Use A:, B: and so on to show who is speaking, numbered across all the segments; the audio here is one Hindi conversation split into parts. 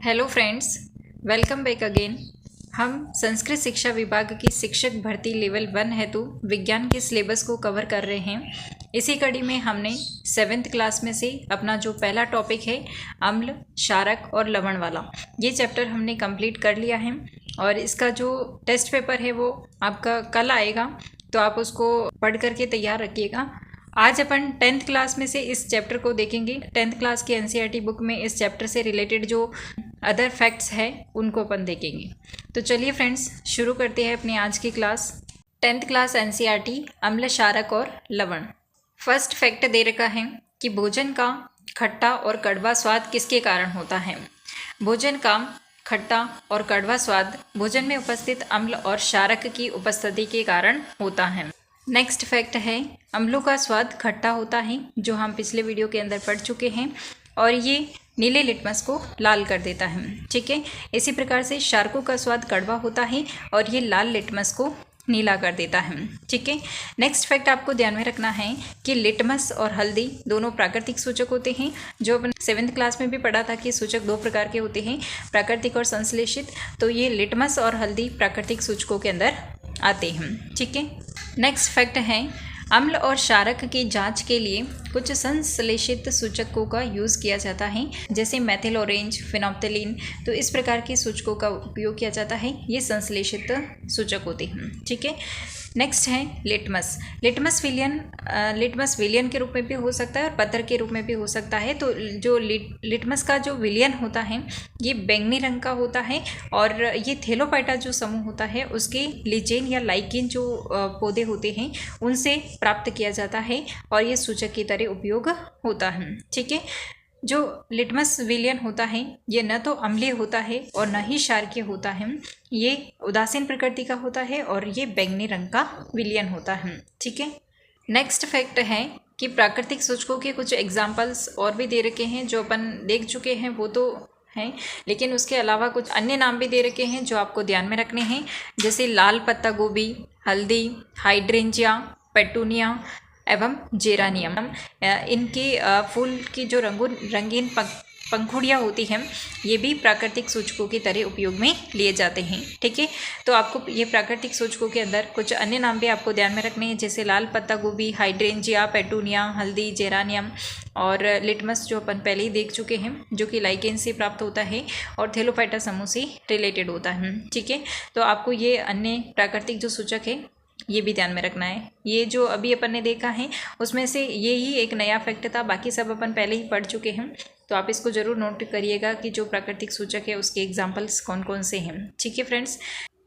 A: Hello friends, welcome back again. हम संस्कृत शिक्षा विभाग की शिक्षक भर्ती लेवल 1 हेतु विज्ञान के सिलेबस को कवर कर रहे हैं। इसी कड़ी में हमने 7th क्लास में से अपना जो पहला टॉपिक है अम्ल, क्षारक और लवण वाला, ये चैप्टर हमने कंप्लीट कर लिया है और इसका जो टेस्ट पेपर है वो आपका कल आएगा, तो आप उसको पढ़ करके तैयार रखिएगा। आज अपन 10th क्लास में से इस चैप्टर को देखेंगे। 10th क्लास की एनसीईआरटी बुक में इस चैप्टर से रिलेटेड जो अदर फैक्ट्स है उनको अपन देखेंगे। तो चलिए फ्रेंड्स, शुरू करते हैं अपनी आज की क्लास। 10th क्लास एनसीईआरटी अम्ल, क्षारक और लवण। फर्स्ट फैक्ट दे रखा है कि भोजन का खट्टा और कड़वा स्वाद किसके कारण होता है। भोजन का खट्टा और कड़वा स्वाद भोजन में उपस्थित अम्ल और क्षारक की उपस्थिति के कारण होता है। नेक्स्ट फैक्ट है अम्लों का स्वाद खट्टा होता है, जो हम पिछले वीडियो के अंदर पढ़ चुके हैं, और ये नीले लिटमस को लाल कर देता है। ठीक है, इसी प्रकार से क्षारकों का स्वाद कड़वा होता है और ये लाल लिटमस को नीला कर देता है। ठीक है, नेक्स्ट फैक्ट आपको ध्यान में रखना है कि लिटमस और हल्दी दोनों प्राकृतिक सूचक होते हैं। जो अपन 7th क्लास में भी पढ़ा था कि सूचक दो प्रकार के होते हैं, प्राकृतिक और संश्लेषित। तो ये लिटमस और हल्दी प्राकृतिक सूचकों के अंदर आते हैं। ठीक है, नेक्स्ट फैक्ट है अम्ल और क्षारक की जांच के लिए कुछ संश्लेषित सूचकों का यूज़ किया जाता है, जैसे मेथिल ऑरेंज, फिनोप्थलीन। तो इस प्रकार के सूचकों का उपयोग किया जाता है, ये संश्लेषित सूचक होते हैं। ठीक है, नेक्स्ट है लिटमस। लिटमस विलियन के रूप में भी हो सकता है और पत्थर के रूप में भी हो सकता है। तो जो लिटमस का जो विलियन होता है ये बैंगनी रंग का होता है, और ये थैलोपाइटा जो समूह होता है उसके लिचेन या लाइकेन जो पौधे होते हैं उनसे प्राप्त किया जाता है, और ये सूचक की तरह उपयोग होता है। ठीक है, जो लिटमस विलियन होता है ये न तो अम्लीय होता है और न ही क्षारकीय होता है, ये उदासीन प्रकृति का होता है और ये बैंगनी रंग का विलियन होता है। ठीक है, नेक्स्ट फैक्ट है कि प्राकृतिक सूचकों के कुछ एग्जाम्पल्स और भी दे रखे हैं, जो अपन देख चुके हैं वो तो हैं, लेकिन उसके अलावा कुछ अन्य नाम भी दे रखे हैं जो आपको ध्यान में रखने हैं, जैसे लाल पत्ता गोभी, हल्दी, हाइड्रेंजिया, पेटूनिया एवं जेरानियम। इनके फूल की जो रंगीन पंखुड़ियाँ होती हैं ये भी प्राकृतिक सूचकों की तरह उपयोग में लिए जाते हैं। ठीक है, तो आपको ये प्राकृतिक सूचकों के अंदर कुछ अन्य नाम भी आपको ध्यान में रखने हैं, जैसे लाल पत्ता गोभी, हाइड्रेंजिया, पेटूनिया, हल्दी, जेरानियम और लिटमस जो अपन पहले ही देख चुके हैं, जो कि लाइकेन से प्राप्त होता है और थैलोपाइटा समूह से रिलेटेड होता है। ठीक है, तो आपको ये अन्य प्राकृतिक जो सूचक है ये भी ध्यान में रखना है। ये जो अभी अपन ने देखा है उसमें से ये ही एक नया फैक्ट था, बाकी सब अपन पहले ही पढ़ चुके हैं। तो आप इसको ज़रूर नोट करिएगा कि जो प्राकृतिक सूचक है उसके एग्जाम्पल्स कौन कौन से हैं। ठीक है फ्रेंड्स,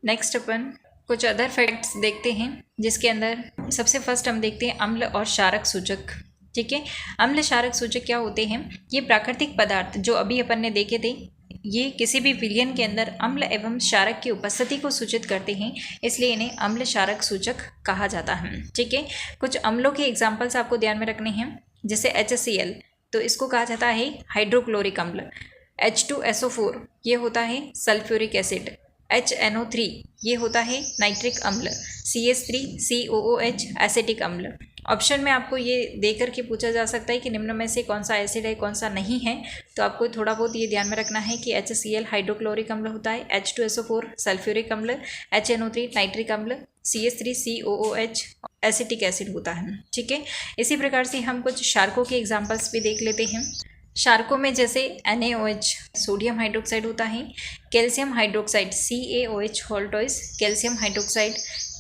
A: नेक्स्ट अपन कुछ अदर फैक्ट्स देखते हैं, जिसके अंदर सबसे फर्स्ट हम देखते हैं अम्ल और क्षारक सूचक। ठीक है, अम्ल क्षारक सूचक क्या होते हैं? ये प्राकृतिक पदार्थ जो अभी अपन ने देखे थे ये किसी भी विलयन के अंदर अम्ल एवं क्षारक की उपस्थिति को सूचित करते हैं, इसलिए इन्हें अम्ल क्षारक सूचक कहा जाता है। ठीक है, कुछ अम्लों के एग्जाम्पल्स आपको ध्यान में रखने हैं, जैसे HCl, तो इसको कहा जाता है हाइड्रोक्लोरिक अम्ल। H2SO4 ये होता है सल्फ्यूरिक एसिड। HNO3 ये होता है नाइट्रिक अम्ल। CH3COOH एसिटिक अम्ल। ऑप्शन में आपको ये देकर के पूछा जा सकता है कि निम्न में से कौन सा एसिड है कौन सा नहीं है, तो आपको थोड़ा बहुत ये ध्यान में रखना है कि HCl हाइड्रोक्लोरिक अम्ल होता है, H2SO4 सल्फ्यूरिक अम्ल, HNO3 नाइट्रिक अम्ल, CH3COOH एसिटिक एसिड होता है। ठीक है, इसी प्रकार से हम कुछ क्षारकों के एग्जाम्पल्स भी देख लेते हैं। क्षारकों में जैसे NaOH सोडियम हाइड्रोक्साइड होता है, कैल्शियम हाइड्रोक्साइड CaOH होल्टोइस calcium hydroxide,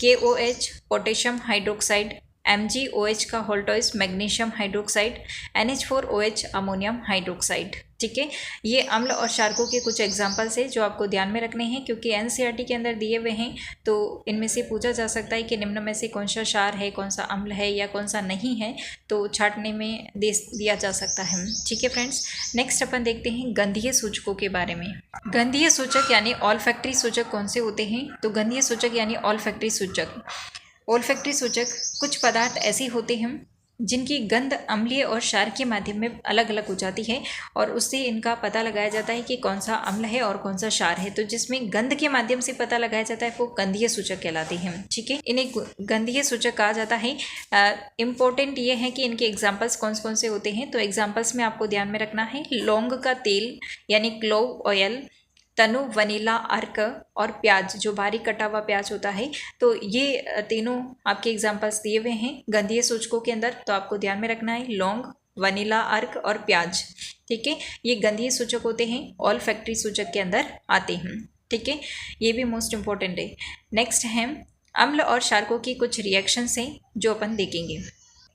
A: KOH potassium hydroxide, MgOH का होल्टोइस magnesium hydroxide, NH4OH ammonium hydroxide. ठीक है, ये अम्ल और क्षारकों के कुछ एग्जाम्पल्स हैं जो आपको ध्यान में रखने हैं, क्योंकि एनसीईआरटी के अंदर दिए हुए हैं, तो इनमें से पूछा जा सकता है कि निम्न में से कौन सा क्षार है, कौन सा अम्ल है या कौन सा नहीं है, तो छांटने में दिया जा सकता है। ठीक है फ्रेंड्स, नेक्स्ट अपन देखते हैं गंधीय सूचकों के बारे में। गंधीय सूचक यानी ऑल्फैक्टरी सूचक कौन से होते हैं? तो गंधीय सूचक यानी ऑल्फैक्टरी सूचक। ऑल्फैक्टरी सूचक कुछ पदार्थ ऐसे होते हैं जिनकी गंध अम्लीय और क्षार के माध्यम में अलग अलग हो जाती है और उससे इनका पता लगाया जाता है कि कौन सा अम्ल है और कौन सा क्षार है। तो जिसमें गंध के माध्यम से पता लगाया जाता है वो गंधीय सूचक कहलाते हैं। ठीक है, इन्हें गंधीय सूचक कहा जाता है। इम्पोर्टेंट ये है कि इनके एग्जाम्पल्स कौन से होते हैं। तो एग्जाम्पल्स में आपको ध्यान में रखना है लौंग का तेल यानी क्लोव ऑयल, तनु वनीला अर्क और प्याज जो बारीक कटा हुआ प्याज होता है। तो ये तीनों आपके एग्जाम्पल्स दिए हुए हैं गंधीय सूचकों के अंदर। तो आपको ध्यान में रखना है लौंग, वनीला अर्क और प्याज। ठीक है, ये गंधीय सूचक होते हैं, ऑल फैक्ट्री सूचक के अंदर आते हैं। ठीक है, ये भी मोस्ट इंपॉर्टेंट है। नेक्स्ट है अम्ल और क्षारकों की कुछ रिएक्शंस हैं जो अपन देखेंगे।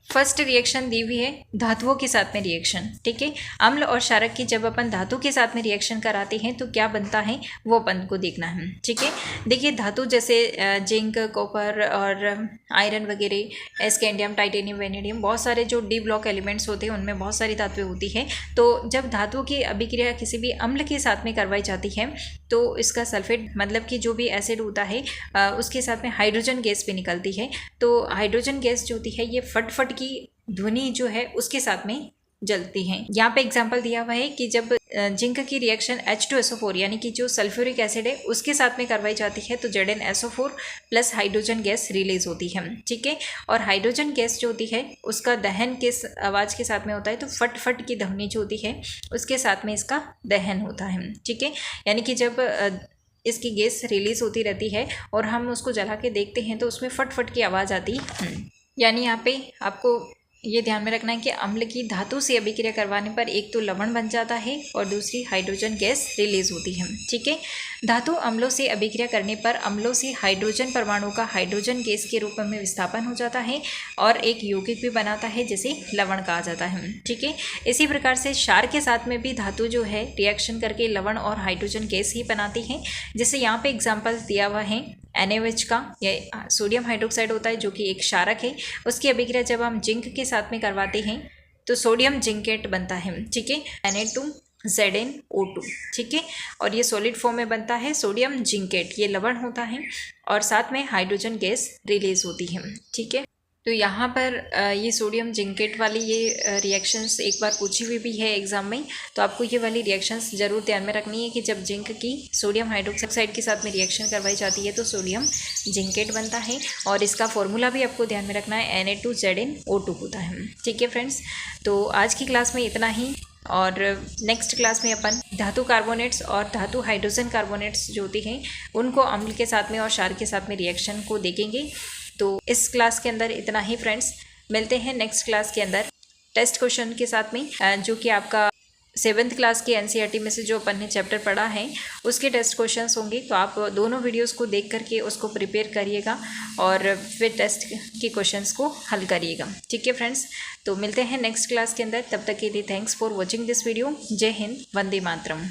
A: फर्स्ट रिएक्शन दी हुई है धातुओं के साथ में रिएक्शन। ठीक है, अम्ल और क्षारक की जब अपन धातु के साथ में रिएक्शन कराते हैं तो क्या बनता है वो अपन को देखना है। ठीक है, देखिए धातु जैसे जिंक, कॉपर और आयरन वगैरह, स्कैंडियम, टाइटेनियम, वेनेडियम, बहुत सारे जो डी ब्लॉक एलिमेंट्स होते हैं उनमें बहुत सारी धातुएं होती है। तो जब धातु की अभिक्रिया किसी भी अम्ल के साथ में करवाई जाती है तो इसका सल्फेट मतलब कि जो भी एसिड होता है उसके साथ में हाइड्रोजन गैस भी निकलती है। तो हाइड्रोजन गैस जो होती है ये फट की ध्वनि जो है उसके साथ में जलती हैं। यहाँ पे एग्जांपल दिया हुआ है कि जब जिंक की रिएक्शन H2SO4 यानी कि जो सल्फ्यूरिक एसिड है उसके साथ में करवाई जाती है तो ZnSO4 plus hydrogen gas release होती है। ठीक है, और हाइड्रोजन गैस जो होती है उसका दहन किस आवाज़ के साथ में होता है तो फट की ध्वनि जो होती है उसके साथ में इसका दहन होता है। ठीक है, यानी कि जब इसकी गैस रिलीज होती रहती है और हम उसको जला के देखते हैं तो उसमें फट की आवाज़ आती है। यानी यहाँ पे आपको ये ध्यान में रखना है कि अम्ल की धातु से अभिक्रिया करवाने पर एक तो लवण बन जाता है और दूसरी हाइड्रोजन गैस रिलीज होती है। ठीक है, धातु अम्लों से अभिक्रिया करने पर अम्लों से हाइड्रोजन परमाणु का हाइड्रोजन गैस के रूप में विस्थापन हो जाता है और एक यौगिक भी बनाता है जिसे लवण कहा जाता है। ठीक है, इसी प्रकार से क्षार के साथ में भी धातु जो है रिएक्शन करके लवण और हाइड्रोजन गैस ही बनाती है। जैसे यहाँ पे एग्जाम्पल दिया हुआ है NaOH का, या सोडियम हाइड्रोक्साइड होता है जो कि एक क्षारक है। उसकी अभिक्रिया जब हम जिंक के साथ में करवाते हैं तो सोडियम जिंकेट बनता है। ठीक है, Na2ZnO2। ठीक है, और ये सॉलिड फॉर्म में बनता है सोडियम जिंकेट, ये लवण होता है और साथ में हाइड्रोजन गैस रिलीज होती है। ठीक है, तो यहाँ पर ये सोडियम जिंकेट वाली ये रिएक्शंस एक बार पूछी हुई भी है एग्जाम में। तो आपको ये वाली रिएक्शंस जरूर ध्यान में रखनी है कि जब जिंक की सोडियम हाइड्रोक्साइड के साथ में रिएक्शन करवाई जाती है तो सोडियम जिंकेट बनता है और इसका फॉर्मूला भी आपको ध्यान में रखना है Na2ZnO2 होता है। ठीक है फ्रेंड्स, तो आज की क्लास में इतना ही और नेक्स्ट क्लास में अपन धातु कार्बोनेट्स और धातु हाइड्रोजन कार्बोनेट्स जो होती हैं उनको अम्ल के साथ में और क्षार के साथ में रिएक्शन को देखेंगे। तो इस क्लास के अंदर इतना ही फ्रेंड्स, मिलते हैं नेक्स्ट क्लास के अंदर टेस्ट क्वेश्चन के साथ में जो कि आपका 7th क्लास के NCERT में से जो अपन ने चैप्टर पढ़ा है उसके टेस्ट क्वेश्चंस होंगे। तो आप दोनों वीडियोस को देख करके उसको प्रिपेयर करिएगा और फिर टेस्ट के क्वेश्चंस को हल करिएगा। ठीक है फ्रेंड्स, तो मिलते हैं नेक्स्ट क्लास के अंदर। तब तक के लिए thanks for watching this video. जय हिंद, वंदे मातरम।